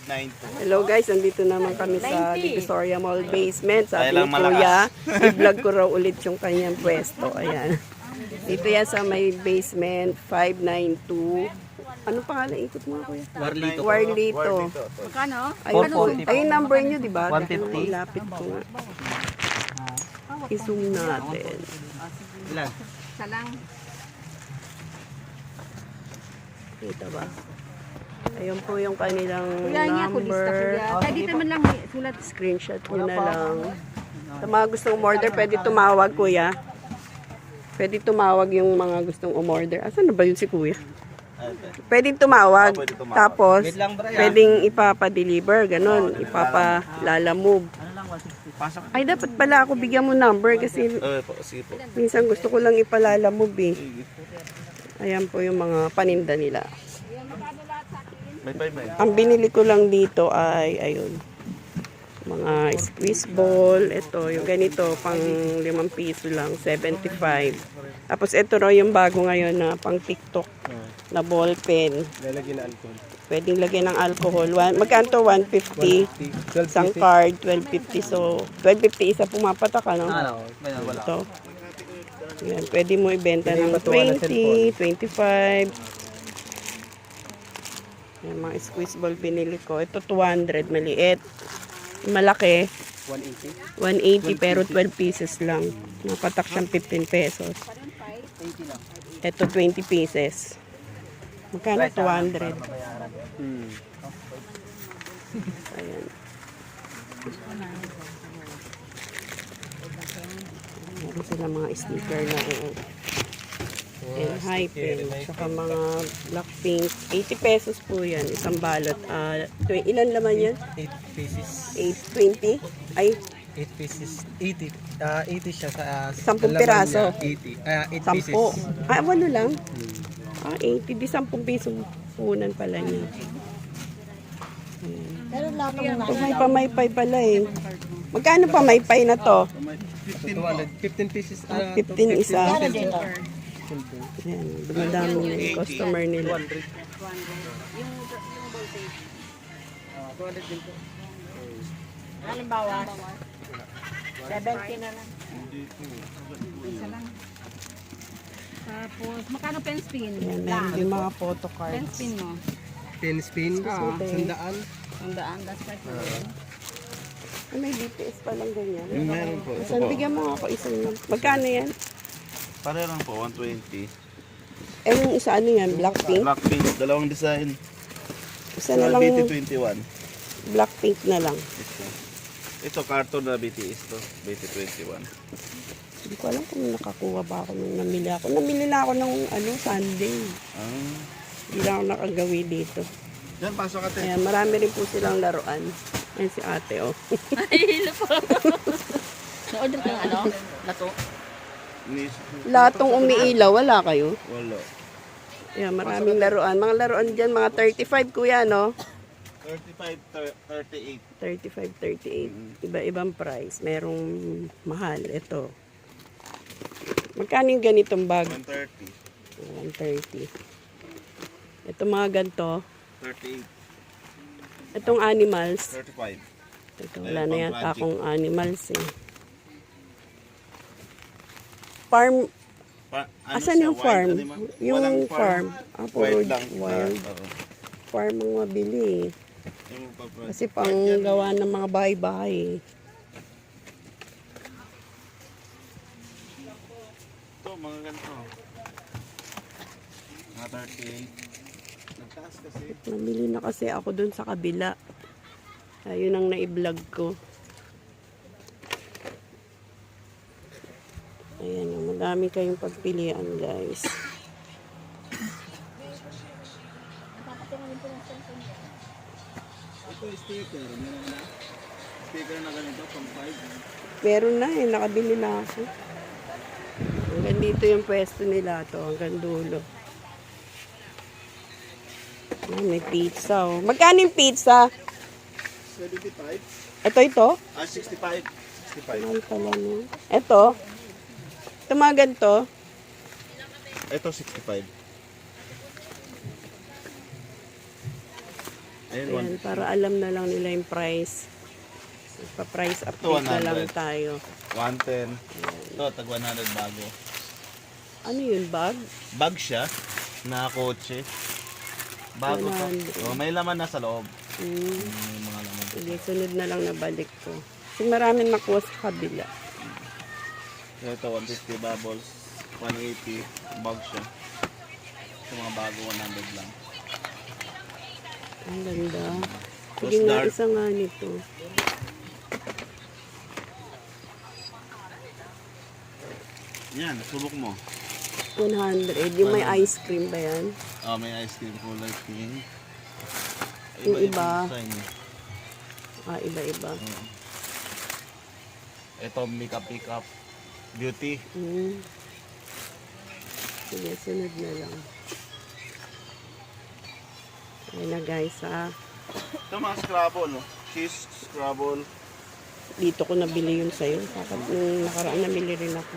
592. Hello guys, nandito naman kami sa Divisoria Mall basement. Sabi Ay lang ni Kuya, malakas. i-vlog ko raw ulit yung kanyang pwesto. Ayan. Dito yan sa may basement, 592. Ano pangalan? Ikot mo Kuya. Warlito. Warlito. Magkano? Ayun po. 440. Ayun number nyo, di ba? 150. Lapit ko nga. I-zoom natin. Ilan? Isa lang. Kita ba? Ayun po yung kanilang Kuya, niya ako lista number. kuya. Kaya dito man lang sulat. Screenshot nyo na lang. Sa mga gustong umorder, pwede tumawag, Kuya. Pwede tumawag yung mga gustong umorder. Asan na ba yun si Kuya? Pwedeng tumawag. Pwede tumawag. Tapos, Wait lang, Brian. pwedeng ipapa-deliver. Ganon. Ipapa-lalamove. Ano lang, 160. Pasok. Ay, dapat pala ako bigyan mo number kasi Sige po. minsan gusto ko lang ipalalamove eh. Ayan po yung mga paninda nila. May 5 na. Ang binili ko lang dito ay, ayun, mga squeeze ball. Ito, yung ganito, pang 5 piso lang, 75. Tapos ito raw yung bago ngayon na pang TikTok na ball pen. Lalagyan na alcohol. Pwedeng lagyan ng alcohol. Magkano to? 150. Isang card, 12.50. So, 12.50 isa pumapatak, ano? Ano? Wala. Ito. Yan, pwede mo ibenta ng 20, 25. Yan, mga squeeze ball binili ko. Ito 200, maliit. Malaki, 180. 180 pero 12 pieces lang. Napatak siyang 15 pesos. 80 lang. Ito 20 pieces. Magkano? 200. Ayan. Meron sila mga sticker na and high pen. Saka mga black pink. 80 pesos po yan. Isang balot. Ilan laman yan? 8 pieces. 820? Ay, 8 pieces. 80. 80 siya sa... 10 piraso. 80. 8 pieces. 10. Ah, walo lang? 80. Di 10 piso punan pala niya. Pero lahat ng Oh, may pamaypay pala eh. Magkano pamaypay na to? 15 pieces. 15 isa. 15. Ayan, dumadami na yung customer nila. 200. halimbawa, 70 na lang. Isa lang. Tapos, magkano pen spin? Ayan, meron yung mga photo Pen cards. spin mo. 10 spin. Sandaan. Tandaan, that's right. Ah, may BTS pa lang ganyan. Meron po. Ito Saan, po. bigyan mo ako isang lang. Magkano yan? Pareho lang po, 120. Eh, yung isa ano yan? Blackpink? Black pink, dalawang design. Isa na lang, BT21. Blackpink na lang. Ito, carton na BTS to. BT21. Hindi ko alam kung nakakuha ba ako nung namili ako. Namili na ako ng Sunday. Ah. Hindi na ako nakagawi dito. Diyan, pasok ka Ayan, marami rin po silang laruan. Ayan si ate, oh. Hilo po. Na-order ko yung ano? Lato? Latong umiilaw, wala kayo? Wala. Ayan, maraming laruan. Mga laruan dyan, mga 35 kuya, no? 35, 38. 35, 38. Iba-ibang price. Merong mahal. Ito. Magkano yung ganitong bag? 130. 130. Ito mga ganito. 38. Itong animals. 35. Ito, wala na yata akong animals eh. Farm. Asan yung farm? Yung farm. Ah, puro Wild lang. wild. Oo. Farm ang mabili eh. Yung papa- Kasi pang gawa ng mga bahay-bahay. Ito, mga ganito. Mga 38. Nagtaas kasi. Namili na kasi ako dun sa kabila. Ayun ang nai-vlog ko. Ayan, madami kayong pagpilian, guys. Ito sticker. Meron na. Sticker na ganito, pang 5. Meron na eh, nakabili na ako. Hanggang dito yung pwesto nila to, hanggang dulo. Ah, may pizza oh. Magkano yung pizza? 75. Ito? 65. 65. Mahal pala no. Ito? Ito mga ganito? Ito 65. Ayun, Ayan, para alam na lang nila yung price. Pa-price update na lang 100. tayo. 110. Ito, tag 100 bago. Ano yun, bag? Bag siya na kotse. Bago to. 100. Oh, may laman na sa loob. Hmm. May mga laman. Sige, sunod na lang nabalik ko. Kasi maraming nakuha sa kabila. Ito, 150 bubbles. 180. Bag siya. Sa mga bago, 100 lang. Ang ganda. Tapos Sige nga, dark. isa nga nito. Yan, subok mo. 100. Yung may ice cream ba yan? Oh, may ice cream kulay pink. Yung iba. design eh. Ah, iba-iba. Ito, makeup pick-up. Beauty. Hmm. Sige, sunod na lang. Ayan na guys, ha. Ito mga Scrabble, no? Cheese Scrabble. Dito ko nabili yun sa'yo. Nung nakaraan nabili rin ako.